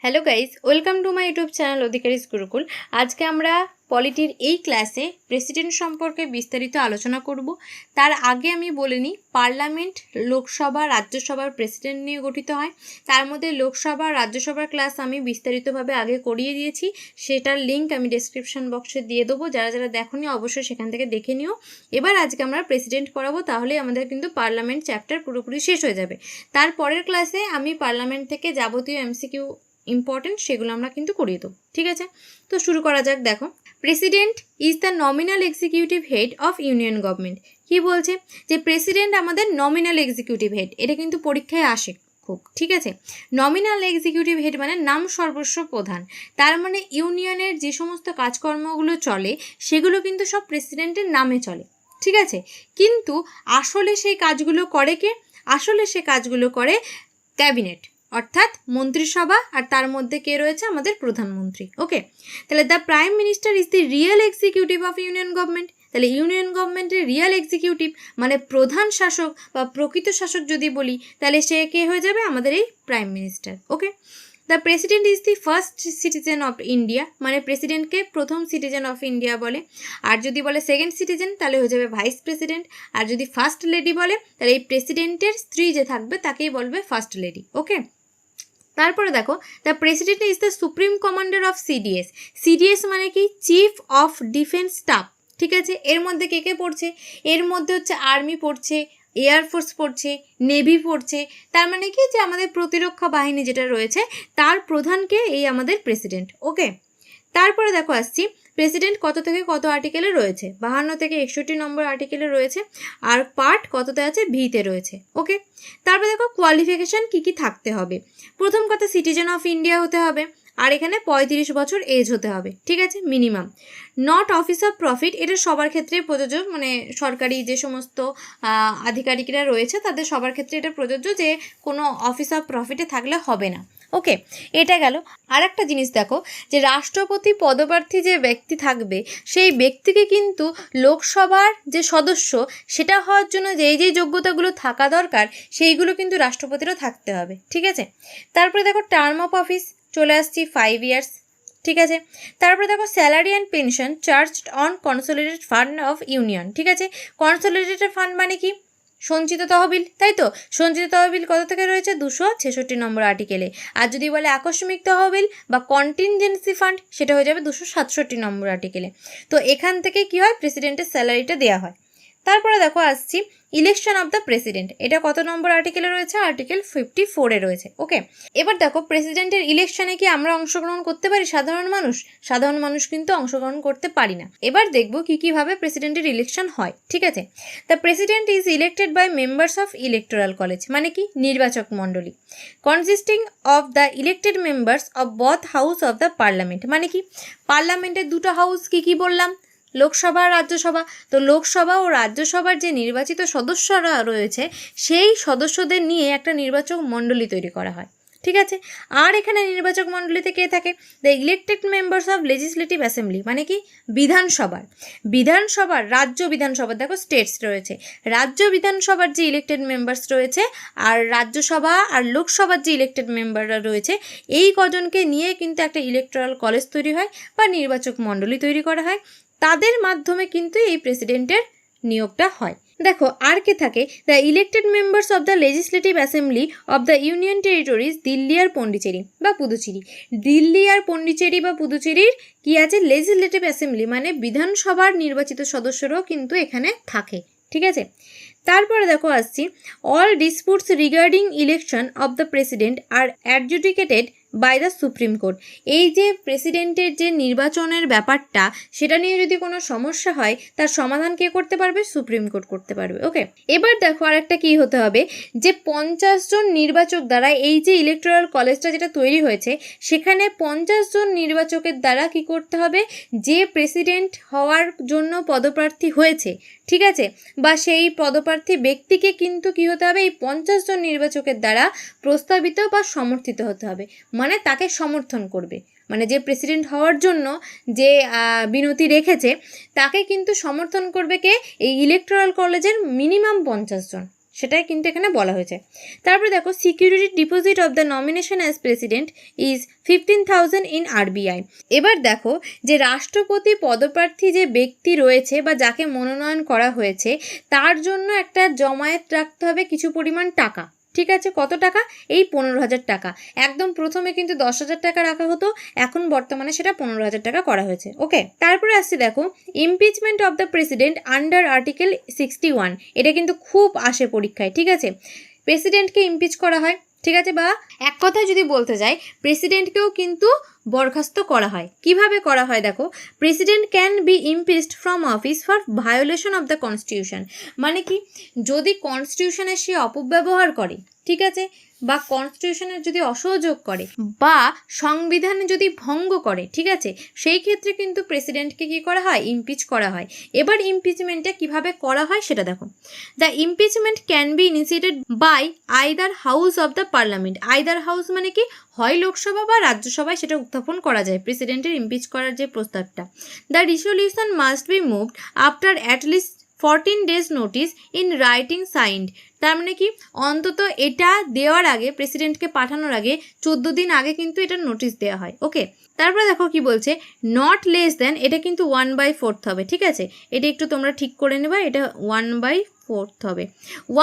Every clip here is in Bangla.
Hello guys, welcome to my YouTube channel Adhikaris Gurukul. আজকে আমরা পলিটির এই ক্লাসে প্রেসিডেন্ট সম্পর্কে বিস্তারিত আলোচনা করব। তার আগে আমি বলে নিই, পার্লামেন্ট লোকসভা রাজ্যসভার প্রেসিডেন্ট নিয়ে গঠিত হয়। তার মধ্যে লোকসভা রাজ্যসভার ক্লাস আমি বিস্তারিতভাবে আগে করিয়ে দিয়েছি, সেটার লিঙ্ক আমি ডেসক্রিপশন বক্সে দিয়ে দেবো। যারা যারা দেখোনি অবশ্যই সেখান থেকে দেখে নিও। এবার আজকে আমরা প্রেসিডেন্ট পড়াবো, তাহলে আমাদের কিন্তু পার্লামেন্ট চ্যাপ্টার পুরোপুরি শেষ হয়ে যাবে। তারপরের ক্লাসে আমি পার্লামেন্ট থেকে যাবতীয় এমসিকিউ ইম্পর্টেন্ট সেগুলো আমরা কিন্তু করিয়ে দেবো। ঠিক আছে, তো শুরু করা যাক। দেখো, president is the nominal executive head of union government. কি বলছে যে প্রেসিডেন্ট আমাদের নমিনাল এক্সিকিউটিভ হেড, এটা কিন্তু পরীক্ষায় আসে খুব। ঠিক আছে, নমিনাল এক্সিকিউটিভ হেড মানে নাম সর্বস্ব প্রধান। তার মানে ইউনিয়নের যে সমস্ত কাজকর্মগুলো চলে সেগুলো কিন্তু সব প্রেসিডেন্টের নামে চলে। ঠিক আছে, কিন্তু আসলে সেই কাজগুলো করে কে? আসলে সে কাজগুলো করে ক্যাবিনেট, অর্থাৎ মন্ত্রিসভা, আর তার মধ্যে কে রয়েছে? আমাদের প্রধানমন্ত্রী। ওকে, তাহলে the prime minister is the real executive of union government. তাহলে ইউনিয়ন গভর্নমেন্টের রিয়েল এক্সিকিউটিভ মানে প্রধান শাসক বা প্রকৃত শাসক যদি বলি, তাহলে সে কে হয়ে যাবে? আমাদের এই prime minister. Okay, the president is the first citizen of India, মানে প্রেসিডেন্টকে প্রথম সিটিজেন অফ ইন্ডিয়া বলে। আর যদি বলে সেকেন্ড সিটিজেন তাহলে হয়ে যাবে ভাইস প্রেসিডেন্ট। আর যদি ফার্স্ট লেডি বলে তাহলে এই প্রেসিডেন্টের স্ত্রী যে থাকবে তাকেই বলবে ফার্স্ট লেডি। ওকে, তারপরে দেখো, the president is the supreme commander of CDS. CDS মানে কি? Chief of defence staff. ঠিক আছে, এর মধ্যে কে কে পড়ছে? এর মধ্যে হচ্ছে আর্মি পড়ছে, এয়ারফোর্স পড়ছে, নেভি পড়ছে। তার মানে কি যে আমাদের প্রতিরক্ষা বাহিনী যেটা রয়েছে তার প্রধানকে এই আমাদের প্রেসিডেন্ট। ওকে, তারপরে দেখো আসছি, প্রেসিডেন্ট কত থেকে কত আর্টিকেলে রয়েছে? 52 থেকে 61 নম্বর আর্টিকেলে রয়েছে। আর পার্ট কততে আছে? ভিতে রয়েছে। ওকে, তারপরে দেখো কোয়ালিফিকেশান কী কী থাকতে হবে। প্রথম কথা, সিটিজেন অফ ইন্ডিয়া হতে হবে, আর এখানে 35 বছর এজ হতে হবে। ঠিক আছে, minimum. Not office of profit, এটা সবার ক্ষেত্রে প্রযোজ্য, মানে সরকারি যে সমস্ত আধিকারিকরা রয়েছে তাদের সবার ক্ষেত্রে এটা প্রযোজ্য যে কোনো অফিস অফ প্রফিটে থাকলে হবে না। ওকে, এটা গেল। আর একটা জিনিস দেখো, যে রাষ্ট্রপতি পদপ্রার্থী যে ব্যক্তি থাকবে সেই ব্যক্তিকে কিন্তু লোকসভার যে সদস্য সেটা হওয়ার জন্য যেই যোগ্যতাগুলো থাকা দরকার সেইগুলো কিন্তু রাষ্ট্রপতিরও থাকতে হবে। ঠিক আছে, তারপরে দেখো টার্ম অফ অফিস চলে আসছি 5 ইয়ার্স। ঠিক আছে, তারপরে দেখো salary and pension charged on consolidated fund of union. ঠিক আছে, কনসোলিডেটেড ফান্ড মানে কি? সঞ্চিত তহবিল, তাই তো? সঞ্চিত তহবিল কত থেকে রয়েছে? 266 নম্বর আর্টিকেলে। আর যদি বলে আকস্মিক তহবিল বা কন্টিনজেন্সি ফান্ড, সেটা হয়ে যাবে 267 নম্বর আর্টিকেলে। তো এখান থেকে কি হয়? প্রেসিডেন্টের স্যালারিটা দেওয়া হয়। তারপরে দেখো আসছি ইলেকশন অফ দ্য প্রেসিডেন্ট, এটা কত নম্বর আর্টিকেলে রয়েছে? আর্টিকেল 54-এ রয়েছে। ওকে, এবার দেখো প্রেসিডেন্টের ইলেকশনে কি আমরা অংশগ্রহণ করতে পারি সাধারণ মানুষ? সাধারণ মানুষ কিন্তু অংশগ্রহণ করতে পারি না। এবার দেখবো কিভাবে প্রেসিডেন্টের ইলেকশন হয়। ঠিক আছে, the president is elected by members of electoral college, মানে কি? নির্বাচক মণ্ডলী, consisting of the elected members of both house of the parliament, মানে কি? পার্লামেন্টের দুটো হাউস কি বললাম? লোকসভা আর রাজ্যসভা। তো লোকসভা ও রাজ্যসভার যে নির্বাচিত সদস্যরা রয়েছে সেই সদস্যদের নিয়ে একটা নির্বাচক মণ্ডলী তৈরি করা হয়। ঠিক আছে, আর এখানে নির্বাচক মণ্ডলীতে কে থাকে? The elected members of legislative assembly, মানে কি? বিধানসভার রাজ্য বিধানসভা, দেখো স্টেটস রয়েছে, রাজ্য বিধানসভার যে ইলেক্টেড মেম্বার্স রয়েছে আর রাজ্যসভা আর লোকসভার যে ইলেক্টেড মেম্বাররা রয়েছে এই কজনকে নিয়ে কিন্তু একটা ইলেকটোরাল কলেজ তৈরি হয় বা নির্বাচক মণ্ডলী তৈরি করা হয়। তাদের মাধ্যমে কিন্তু এই প্রেসিডেন্টের নিয়োগটা হয়। দেখো আর কে থাকে? The elected members of the legislative assembly of the union territories Delhi আর পন্ডিচেরি বা পুদুচেরি। দিল্লি আর পন্ডিচেরি বা পুদুচেরির কি আছে? লেজিসলেটিভ অ্যাসেম্বলি, মানে বিধানসভার নির্বাচিত সদস্যরাও কিন্তু এখানে থাকে। ঠিক আছে, তারপরে দেখো আসছি, all disputes regarding election of the president আর adjudicated by the supreme court. এই যে প্রেসিডেন্টের যে নির্বাচনের ব্যাপারটা সেটা নিয়ে যদি কোনো সমস্যা হয় তার সমাধান কে করতে পারবে? সুপ্রিম কোর্ট করতে পারবে। ওকে, এবার দেখো আর একটা কী হতে হবে, যে 50 জন নির্বাচক দ্বারা এই যে ইলেকটোরাল কলেজটা যেটা তৈরি হয়েছে সেখানে 50 জন নির্বাচকের দ্বারা কি করতে হবে? যে প্রেসিডেন্ট হওয়ার জন্য পদপ্রার্থী হয়েছে, ঠিক আছে, বা সেই পদপ্রার্থী ব্যক্তিকে কিন্তু কি হতে হবে? এই 50 জন নির্বাচকের দ্বারা প্রস্তাবিত বা সমর্থিত হতে হবে, মানে তাকে সমর্থন করবে। মানে যে প্রেসিডেন্ট হওয়ার জন্য যে বিনতি রেখেছে তাকে কিন্তু সমর্থন করবে কে? এই ইলেকটোরাল কলেজের মিনিমাম 50 জন। সেটাই কিন্তু এখানে বলা হয়েছে। তারপরে দেখো security deposit of the nomination as president is 15,000 in RBI. এবার দেখো যে রাষ্ট্রপতি পদপ্রার্থী যে ব্যক্তি রয়েছে বা যাকে মনোনয়ন করা হয়েছে তার জন্য একটা জমায়েত রাখতে হবে কিছু পরিমাণ টাকা। ঠিক আছে, কত টাকা? এই 15,000 টাকা। একদম প্রথমে কিন্তু 10,000 টাকা রাখা হতো, এখন বর্তমানে সেটা 15,000 টাকা করা হয়েছে। ওকে, তারপরে আসছি দেখো impeachment of the president under article 61। এটা কিন্তু খুব আসে পরীক্ষায়। ঠিক আছে, প্রেসিডেন্টকে ইমপিচ করা হয়। ঠিক আছে, বা এক কথায় যদি বলতে যাই প্রেসিডেন্টকেও কিন্তু বরখাস্ত করা হয়। কিভাবে করা হয় দেখো, president can be impeached from office for violation of the constitution. মানে কি, যদি কনস্টিটিউশনের সে অপব্যবহার করে, ঠিক আছে, বা কনস্টিটিউশনের যদি অসহযোগ করে বা সংবিধানে যদি ভঙ্গ করে, ঠিক আছে, সেই ক্ষেত্রে কিন্তু প্রেসিডেন্টকে কি করা হয়? ইমপিচ করা হয়। এবার ইমপিচমেন্টটা কিভাবে করা হয় সেটা দেখো। The impeachment can be initiated by either house of the parliament. Either house মানে কি, হয় লোকসভা বা রাজ্যসভায় সেটা উত্থাপন করা যায় প্রেসিডেন্টের ইমপিচ করার যে প্রস্তাবটা। The resolution must be moved after at least 14 days notice in writing signed. তার মানে কি, অন্তত এটা দেওয়ার আগে, প্রেসিডেন্টকে পাঠানোর আগে 14 দিন আগে কিন্তু এটা নোটিশ দেওয়া হয়। ওকে, তারপরে দেখো কি বলছে, নট লেস দেন, এটা কিন্তু 1/4 হবে। ঠিক আছে, এটা একটু তোমরা ঠিক করে নেবা, এটা 1/4 হবে।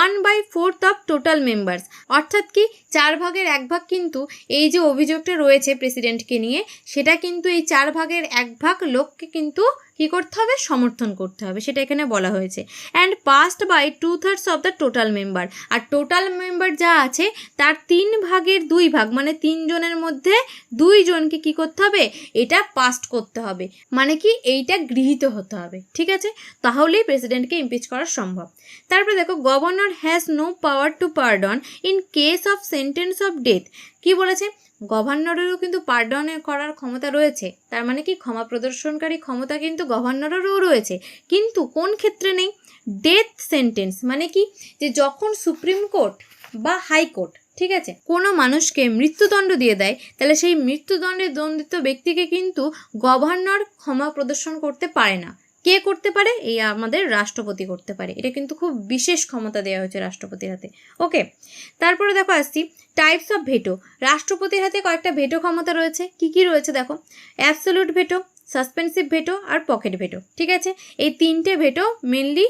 1/4 অফ টোটাল মেম্বার্স, অর্থাৎ কি 4 ভাগের 1 ভাগ কিন্তু এই যে অভিযোগটা রয়েছে প্রেসিডেন্টকে নিয়ে, সেটা কিন্তু এই 4 ভাগের 1 ভাগ লোককে কিন্তু কি করতে হবে? সমর্থন করতে হবে, সেটা এখানে বলা হয়েছে। And passed by 2/3 of the total member. আর টোটাল মেম্বার যা আছে তার 3 ভাগের 2 ভাগ, মানে 3 জনের মধ্যে 2 জনকে কি করতে হবে? এটা পাস্ট করতে হবে, মানে কি এইটা গৃহীত হতে হবে। ঠিক আছে, তাহলেই প্রেসিডেন্টকে ইমপিচ করা সম্ভব। তারপরে দেখো governor has no power to pardon in case of sentence of death. কি বলেছে? গভর্নরেরও কিন্তু পার্ডন করার ক্ষমতা রয়েছে। তার মানে কি, ক্ষমা প্রদর্শনকারী ক্ষমতা কিন্তু গভর্নরেরও রয়েছে, কিন্তু কোন ক্ষেত্রে নেই? ডেথ সেন্টেন্স মানে কি, যে যখন সুপ্রিম কোর্ট বা হাইকোর্ট, ঠিক আছে, কোনো মানুষকে মৃত্যুদণ্ড দিয়ে দেয়, তাহলে সেই মৃত্যুদণ্ডে দণ্ডিত ব্যক্তিকে কিন্তু গভর্নর ক্ষমা প্রদর্শন করতে পারে না। কে করতে পারে? এই আমাদের রাষ্ট্রপতি করতে পারে। এটা কিন্তু খুব বিশেষ ক্ষমতা দেওয়া হয়েছে রাষ্ট্রপতির হাতে। ওকে, তারপরে দেখো আসছি টাইপস অফ ভেটো। রাষ্ট্রপতির হাতে কয়েকটা ভেটো ক্ষমতা রয়েছে। কি কি রয়েছে দেখো, অ্যাবসলিউট ভেটো, সাসপেন্সিভ ভেটো আর পকেট ভেটো। ঠিক আছে, এই 3টে ভেটো মেনলি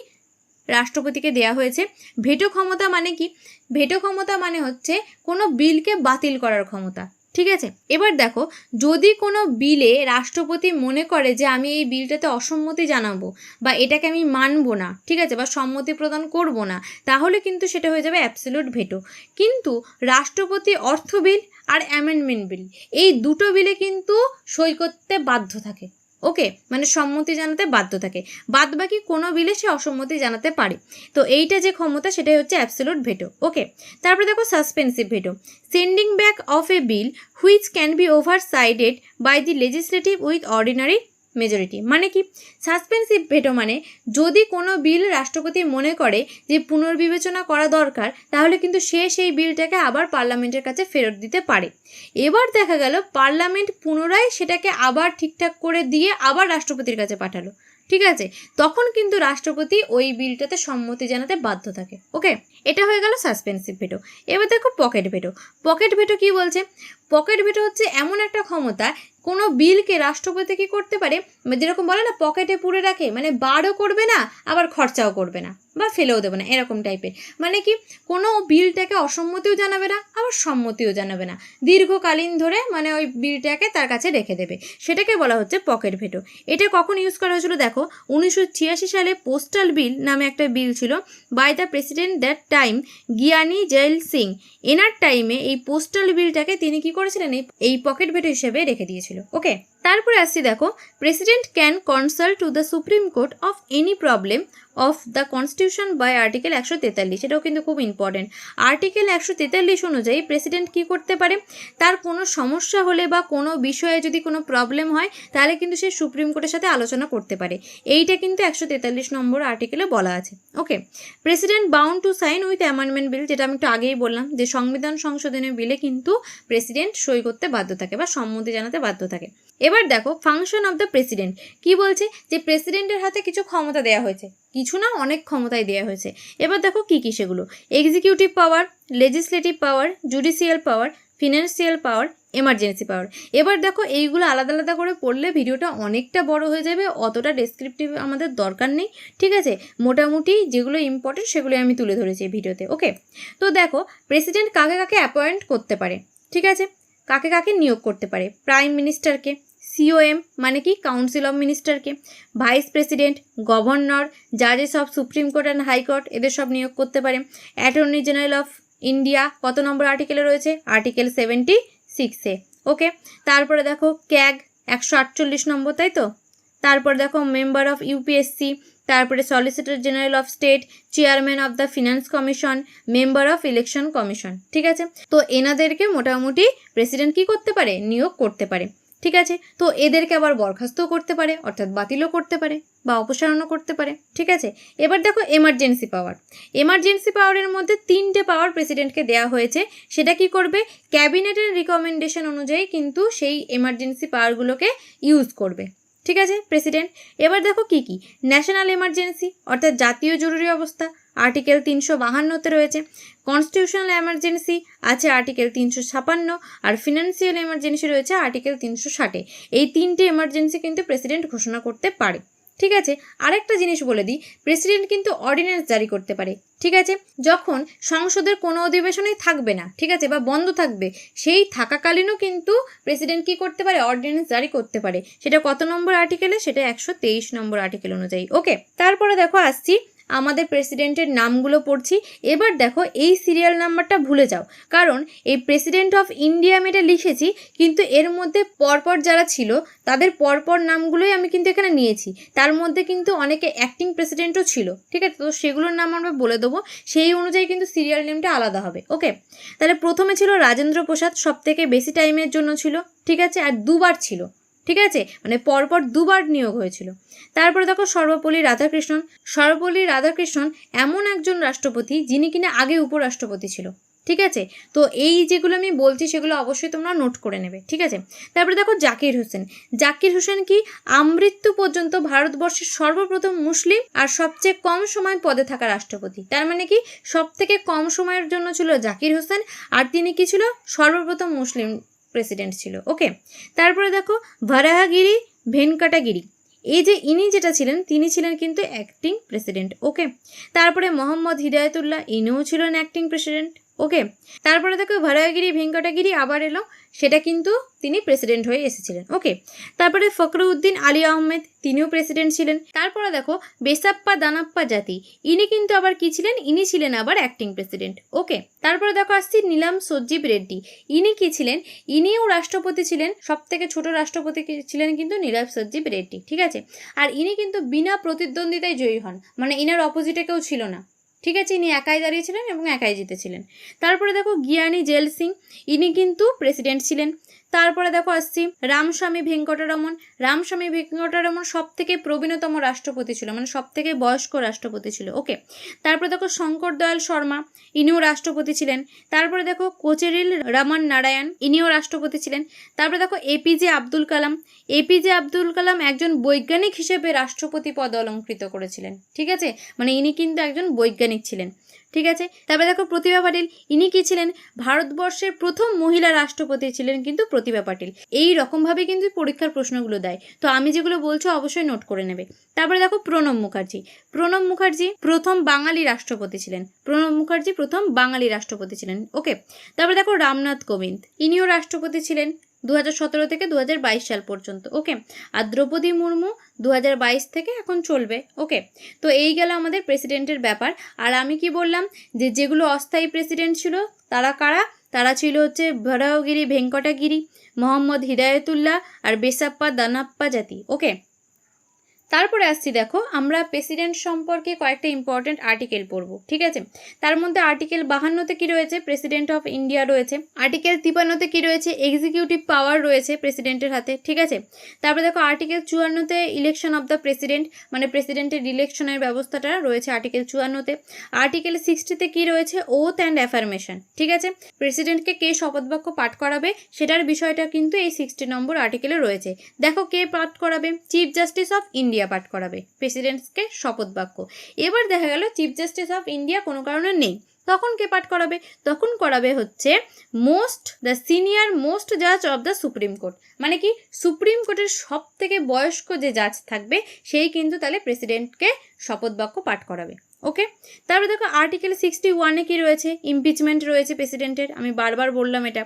রাষ্ট্রপতিকে দেয়া হয়েছে। ভেটো ক্ষমতা মানে কি? ভেটো ক্ষমতা মানে হচ্ছে কোনো বিলকে বাতিল করার ক্ষমতা। ঠিক আছে, এবার দেখো যদি কোনো বিলে রাষ্ট্রপতি মনে করে যে আমি এই বিলটাতে অসম্মতি জানাবো বা এটাকে আমি মানবো না, ঠিক আছে, বা সম্মতি প্রদান করব না, তাহলে কিন্তু সেটা হয়ে যাবে অ্যাবসলিউট ভেটো। কিন্তু রাষ্ট্রপতি অর্থ বিল আর অ্যামেন্ডমেন্ট বিল, এই দুটো বিলে কিন্তু সই করতে বাধ্য থাকে। ওকে, মানে সম্মতি জানাতে বাধ্য থাকে। বাদ বাকি কোনো বিলে সে অসম্মতি জানাতে পারে। তো এইটা যে ক্ষমতা সেটাই হচ্ছে অ্যাবসলিউট ভেটো। ওকে, তারপরে দেখো suspensive veto, sending back of a bill which can be ওভারসাইডেড by the legislative with ordinary majority. মানে কি, সাসপেন্সিভ ভেটো মানে যদি কোনো বিল রাষ্ট্রপতি মনে করে যে পুনর্বিবেচনা করা দরকার, তাহলে কিন্তু সে সেই বিলটাকে আবার পার্লামেন্টের কাছে ফেরত দিতে পারে। এবার দেখা গেল পার্লামেন্ট পুনরায় সেটাকে আবার ঠিকঠাক করে দিয়ে আবার রাষ্ট্রপতির কাছে পাঠালো, ঠিক আছে, তখন কিন্তু রাষ্ট্রপতি ওই বিলটাতে সম্মতি জানাতে বাধ্য থাকে। ওকে, এটা হয়ে গেল সাসপেন্সিভ ভেটো। এবার দেখো পকেট ভেটো। পকেট ভেটো কি বলছে? পকেট ভেটো হচ্ছে এমন একটা ক্ষমতা, কোনো বিলকে রাষ্ট্রপতি কি করতে পারে, যেরকম বলে না পকেটে পুরে রাখে, মানে বারও করবে না আবার খরচাও করবে না বা ফেলেও দেবে না, এরকম টাইপের। মানে কি, কোনো বিলটাকে অসম্মতিও জানাবে না আবার সম্মতিও জানাবে না, দীর্ঘকালীন ধরে মানে ওই বিলটাকে তার কাছে রেখে দেবে, সেটাকে বলা হচ্ছে পকেট ভেটো। এটা কখন ইউজ করা হয়েছিল দেখো, 1986 সালে পোস্টাল বিল নামে একটা বিল ছিল by the president that time Giani Zail Singh. এনার টাইমে এই পোস্টাল বিলটাকে তিনি কি করেছিলেন, এই পকেট ভেটো হিসেবে রেখে দিয়েছিল। ওকে, তারপরে আসছি দেখো president can consult to the supreme court of any problem of the constitution by article 143। সেটাও কিন্তু খুব ইম্পর্টেন্ট। আর্টিকেল 143 অনুযায়ী প্রেসিডেন্ট কি করতে পারে, তার কোনো সমস্যা হলে বা কোনো বিষয়ে যদি কোনো প্রবলেম হয়, তাহলে কিন্তু সে সুপ্রিম কোর্টের সাথে আলোচনা করতে পারে। এইটা কিন্তু 143 নম্বর আর্টিকেলে বলা আছে। Okay, president bound to sign with amendment bill, যেটা আমি একটু আগেই বললাম যে সংবিধান সংশোধনের বিলে কিন্তু প্রেসিডেন্ট সই করতে বাধ্য থাকে বা সম্মতি জানাতে বাধ্য থাকে। এবার দেখো ফাংশন অফ দ্য প্রেসিডেন্ট কি বলছে, যে প্রেসিডেন্টের হাতে কিছু ক্ষমতা দেওয়া হয়েছে, কিছু না, অনেক ক্ষমতায় দেওয়া হয়েছে। এবার দেখো কী কী সেগুলো: এক্সিকিউটিভ পাওয়ার, লেজিসলেটিভ পাওয়ার, জুডিশিয়াল পাওয়ার, ফিনান্সিয়াল পাওয়ার, এমার্জেন্সি পাওয়ার। এবার দেখো এইগুলো আলাদা আলাদা করে পড়লে ভিডিওটা অনেকটা বড় হয়ে যাবে, অতটা ডেসক্রিপটিভ আমাদের দরকার নেই, ঠিক আছে? মোটামুটি যেগুলো ইম্পর্টেন্ট সেগুলো আমি তুলে ধরেছি এই ভিডিওতে, ওকে? তো দেখো প্রেসিডেন্ট কাকে কাকে অ্যাপয়েন্ট করতে পারে, ঠিক আছে? কাকে কাকে নিয়োগ করতে পারে: প্রাইম মিনিস্টারকে, সিওএম মানে কি কাউন্সিল অফ মিনিস্টারকে, ভাইস প্রেসিডেন্ট, গভর্নর, জাজেস of supreme court and high court, এদের সব নিয়োগ করতে পারে। অ্যাটর্নি জেনারেল অফ ইন্ডিয়া কত নম্বর আর্টিকেলে রয়েছে? আর্টিকেল 76-এ, ওকে? তারপরে দেখো ক্যাগ 148 নম্বর, তাই তো? তারপর দেখো মেম্বার অফ ইউপিএসসি, তারপরে solicitor general of state, chairman of the finance commission, member of election commission, ঠিক আছে? তো এনাদেরকে মোটামুটি প্রেসিডেন্ট কী করতে পারে? নিয়োগ করতে পারে, ঠিক আছে? তো এদেরকে আবার বরখাস্তও করতে পারে, অর্থাৎ বাতিলও করতে পারে বা অপসারণও করতে পারে, ঠিক আছে? এবার দেখো এমার্জেন্সি পাওয়ার। এমার্জেন্সি পাওয়ারের মধ্যে 3টে পাওয়ার প্রেসিডেন্টকে দেওয়া হয়েছে। সেটা কি করবে? ক্যাবিনেটের রিকমেন্ডেশন অনুযায়ী কিন্তু সেই এমার্জেন্সি পাওয়ারগুলোকে ইউজ করবে, ঠিক আছে প্রেসিডেন্ট। এবার দেখো কি কি: ন্যাশনাল এমার্জেন্সি অর্থাৎ জাতীয় জরুরি অবস্থা, আর্টিকেল 352-তে রয়েছে। কনস্টিটিউশনাল এমার্জেন্সি আছে আর্টিকেল 356, আর ফিনান্সিয়াল এমার্জেন্সি রয়েছে আর্টিকেল 360-এ। এই 3টে এমার্জেন্সি কিন্তু প্রেসিডেন্ট ঘোষণা করতে পারে, ঠিক আছে? আরেকটা জিনিস বলে দিই, প্রেসিডেন্ট কিন্তু অর্ডিন্যান্স জারি করতে পারে, ঠিক আছে? যখন সংসদের কোনো অধিবেশনেই থাকবে না, ঠিক আছে, বা বন্ধ থাকবে, সেই থাকাকালীনও কিন্তু প্রেসিডেন্ট কী করতে পারে? অর্ডিন্যান্স জারি করতে পারে। সেটা কত নম্বর আর্টিকেলে? সেটা 123 নম্বর আর্টিকেল অনুযায়ী, ওকে? তারপরে দেখো আসছি আমাদের প্রেসিডেন্টের নামগুলো পড়ছি। এবার দেখো এই সিরিয়াল নাম্বারটা ভুলে যাও, কারণ এই প্রেসিডেন্ট অফ ইন্ডিয়া আমি এটা লিখেছি, কিন্তু এর মধ্যে পরপর যারা ছিল তাদের পরপর নামগুলোই আমি কিন্তু এখানে নিয়েছি। তার মধ্যে কিন্তু অনেকে অ্যাক্টিং প্রেসিডেন্টও ছিল, ঠিক আছে? তো সেগুলোর নাম আমরা বলে দেবো, সেই অনুযায়ী কিন্তু সিরিয়াল নেমটা আলাদা হবে, ওকে? তাহলে প্রথমে ছিল রাজেন্দ্র প্রসাদ, সব থেকে বেশি টাইমের জন্য ছিল, ঠিক আছে? আর দুবার ছিল, ঠিক আছে? মানে পরপর দুবার নিয়োগ হয়েছিল। তারপরে দেখো সর্বপল্লী রাধাকৃষ্ণন। সর্বপল্লী রাধাকৃষ্ণন এমন একজন রাষ্ট্রপতি যিনি কিনা আগে উপরাষ্ট্রপতি ছিল, ঠিক আছে? তো এই যেগুলো আমি বলছি সেগুলো অবশ্যই তোমরা নোট করে নেবে, ঠিক আছে? তারপরে দেখো জাকির হোসেন। জাকির হোসেন কি আমৃত্যু পর্যন্ত ভারতবর্ষের সর্বপ্রথম মুসলিম আর সবচেয়ে কম সময় পদে থাকা রাষ্ট্রপতি। তার মানে কি সব থেকে কম সময়ের জন্য ছিল জাকির হোসেন, আর তিনি কি ছিল? সর্বপ্রথম মুসলিম প্রেসিডেন্ট ছিল, ওকে? তারপরে দেখো ভারাহাগিরি ভেনকাটাগিরি, এই যে ইনি যেটা ছিলেন তিনি ছিলেন কিন্তু অ্যাক্টিং প্রেসিডেন্ট, ওকে? তারপরে মোহাম্মদ হিদায়তুল্লাহ, ইনিও ছিলেন অ্যাক্টিং প্রেসিডেন্ট, ওকে? তারপরে দেখো ভারাহাগিরি ভেঙ্কটাগিরি আবার এলো, সেটা কিন্তু তিনি প্রেসিডেন্ট হয়ে এসেছিলেন, ওকে? তারপরে ফখরুদ্দিন আলী আহমেদ, তিনিও প্রেসিডেন্ট ছিলেন। তারপরে দেখো বেসাপ্পা দানাপ্পা জাতি, ইনি কিন্তু আবার কি ছিলেন? ইনি ছিলেন আবার অ্যাক্টিং প্রেসিডেন্ট, ওকে? তারপরে দেখো আসছি নীলাম সজ্জিব রেড্ডি, ইনি কি ছিলেন? ইনিও রাষ্ট্রপতি ছিলেন, সব থেকে ছোট রাষ্ট্রপতি ছিলেন কিন্তু নীলাম সজ্জিব রেড্ডি, ঠিক আছে? আর ইনি কিন্তু বিনা প্রতিদ্বন্দ্বিতায় জয়ী হন, মানে ইনার অপোজিটে কেউ ছিল না, ঠিক আছে? ইনি একাই দাঁড়িয়েছিলেন এবং একাই জিতেছিলেন। তারপরে দেখো জ্ঞানী জেল সিং, ইনি কিন্তু প্রেসিডেন্ট ছিলেন। তারপরে দেখো আসছি রামস্বামী ভেঙ্কটরমন। রামস্বামী ভেঙ্কটরমন সব থেকে প্রবীণতম রাষ্ট্রপতি ছিল, মানে সব থেকে বয়স্ক রাষ্ট্রপতি ছিল, ওকে? তারপরে দেখো শঙ্কর দয়াল শর্মা, ইনিও রাষ্ট্রপতি ছিলেন। তারপরে দেখো কোচেরিল রমন নারায়ণ, ইনিও রাষ্ট্রপতি ছিলেন। তারপরে দেখো এপিজে আব্দুল কালাম। এপিজে আব্দুল কালাম একজন বৈজ্ঞানিক হিসেবে রাষ্ট্রপতি পদ অলঙ্কৃত করেছিলেন, ঠিক আছে? মানে ইনি কিন্তু একজন বৈজ্ঞানিক ছিলেন, ঠিক আছে? তারপরে দেখো প্রতিভা পাটিল, ইনি কি ছিলেন? ভারতবর্ষের প্রথম মহিলা রাষ্ট্রপতি ছিলেন কিন্তু প্রতিভা পাটিল। এই রকমভাবে কিন্তু পরীক্ষার প্রশ্নগুলো দেয়, তো আমি যেগুলো বলছি অবশ্যই নোট করে নেবে। তারপরে দেখো প্রণব মুখার্জি। প্রণব মুখার্জি প্রথম বাঙালি রাষ্ট্রপতি ছিলেন। প্রণব মুখার্জি প্রথম বাঙালি রাষ্ট্রপতি ছিলেন, ওকে? তারপরে দেখো রামনাথ কোবিন্দ, ইনিও রাষ্ট্রপতি ছিলেন 2017 থেকে 2022 সাল পর্যন্ত, ওকে? আর দ্রৌপদী মুর্মু 2022 থেকে এখন চলবে, ওকে? তো এই গেল আমাদের প্রেসিডেন্টের ব্যাপার। আর আমি কি বললাম যে যেগুলো অস্থায়ী প্রেসিডেন্ট ছিল তারা কারা? তারা ছিল হচ্ছে ভারাহগিরি ভেঙ্কটাগিরি, মোহাম্মদ হিদায়তুল্লাহ আর বেসাপ্পা দানাপ্পা জাতি, ওকে? তারপরে আসছি দেখো আমরা প্রেসিডেন্ট সম্পর্কে কয়েকটা ইম্পর্টেন্ট আর্টিকেল পড়ব, ঠিক আছে? তার মধ্যে আর্টিকেল 52-তে কি রয়েছে? প্রেসিডেন্ট অফ ইন্ডিয়া রয়েছে। আর্টিকেল 53-তে কি রয়েছে? এক্সিকিউটিভ পাওয়ার রয়েছে প্রেসিডেন্টের হাতে, ঠিক আছে? তারপরে দেখো আর্টিকেল 54-তে ইলেকশন অফ দ্য প্রেসিডেন্ট, মানে প্রেসিডেন্টের ইলেকশনের ব্যবস্থাটা রয়েছে আর্টিকেল 54-তে। আর্টিকেল 60-তে কি রয়েছে? ওথ অ্যান্ড অ্যাফার্মেশন, ঠিক আছে? প্রেসিডেন্টকে কে শপথবাক্য পাঠ করাবে সেটার বিষয়টা কিন্তু এই 60 নম্বর আর্টিকেলে রয়েছে। দেখো কে পাঠ করাবে? Chief justice of India India পাঠ করাবে, প্রেসিডেন্টকে শপথ বাক্য। এবার দেখা গেল চিফ জাস্টিস অফ ইন্ডিয়া কোনো কারণে নেই, তখন কে পাঠ করাবে? তখন করাবে হচ্ছে দ্য সিনিয়র মোস্ট জাজ অফ দ্য সুপ্রিম কোর্ট, মানে কি সুপ্রিম কোর্টের সব থেকে বয়স্ক যে জাজ থাকবে সেই কিন্তু তাহলে প্রেসিডেন্টকে শপথ বাক্য পাঠ করাবে। ওকে, তারপরে দেখো আর্টিকেল 61-এ কী রয়েছে? ইমপিচমেন্ট রয়েছে প্রেসিডেন্টের, আমি বারবার বললাম এটা।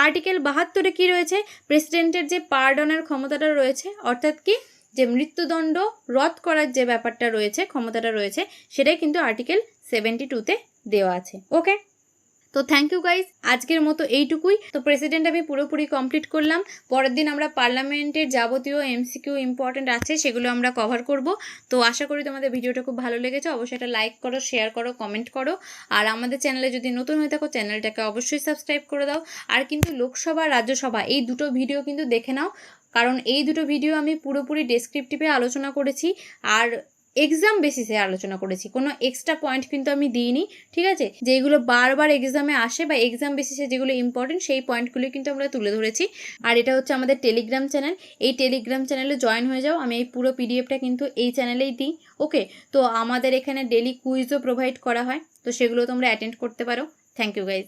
আর্টিকেল 72-এ কী রয়েছে? প্রেসিডেন্টের যে পার্ডনের ক্ষমতাটা রয়েছে, অর্থাৎ কি যে মৃত্যুদণ্ড রদ করার যে ব্যাপারটা রয়েছে, ক্ষমতাটা রয়েছে, সেটাই কিন্তু আর্টিকেল 72-তে দেওয়া আছে। ওকে, তো থ্যাংক ইউ গাইজ, আজকের মতো এইটুকুই। তো প্রেসিডেন্ট আমি পুরোপুরি কমপ্লিট করলাম। পরের দিন আমরা পার্লামেন্টের যাবতীয় এমসিকিউ ইম্পর্টেন্ট আছে সেগুলো আমরা কভার করব। তো আশা করি তোমাদের ভিডিওটা খুব ভালো লেগেছে। অবশ্যই এটা লাইক করো, শেয়ার করো, কমেন্ট করো। আর আমাদের চ্যানেলে যদি নতুন হয়ে থাকো চ্যানেলটাকে অবশ্যই সাবস্ক্রাইব করে দাও। আর কিন্তু লোকসভা রাজ্যসভা এই দুটো ভিডিও কিন্তু দেখে নাও, কারণ এই দুটো ভিডিও আমি পুরোপুরি ডেসক্রিপটিভে আলোচনা করেছি আর এক্সাম বেসিসে আলোচনা করেছি, কোনো এক্সট্রা পয়েন্ট কিন্তু আমি দিইনি। ঠিক আছে, যেগুলো বারবার এক্সামে আসে বা এক্সাম বেসিসে যেগুলো ইম্পর্টেন্ট সেই পয়েন্টগুলো কিন্তু আমরা তুলে ধরেছি। আর এটা হচ্ছে আমাদের টেলিগ্রাম চ্যানেল, এই টেলিগ্রাম চ্যানেলে জয়েন হয়ে যাও। আমি এই পুরো পিডিএফটা কিন্তু এই চ্যানেলেই দিই। ওকে, তো আমাদের এখানে ডেলি কুইজও প্রোভাইড করা হয়, তো সেগুলো তোমরা অ্যাটেন্ড করতে পারো। Thank you guys.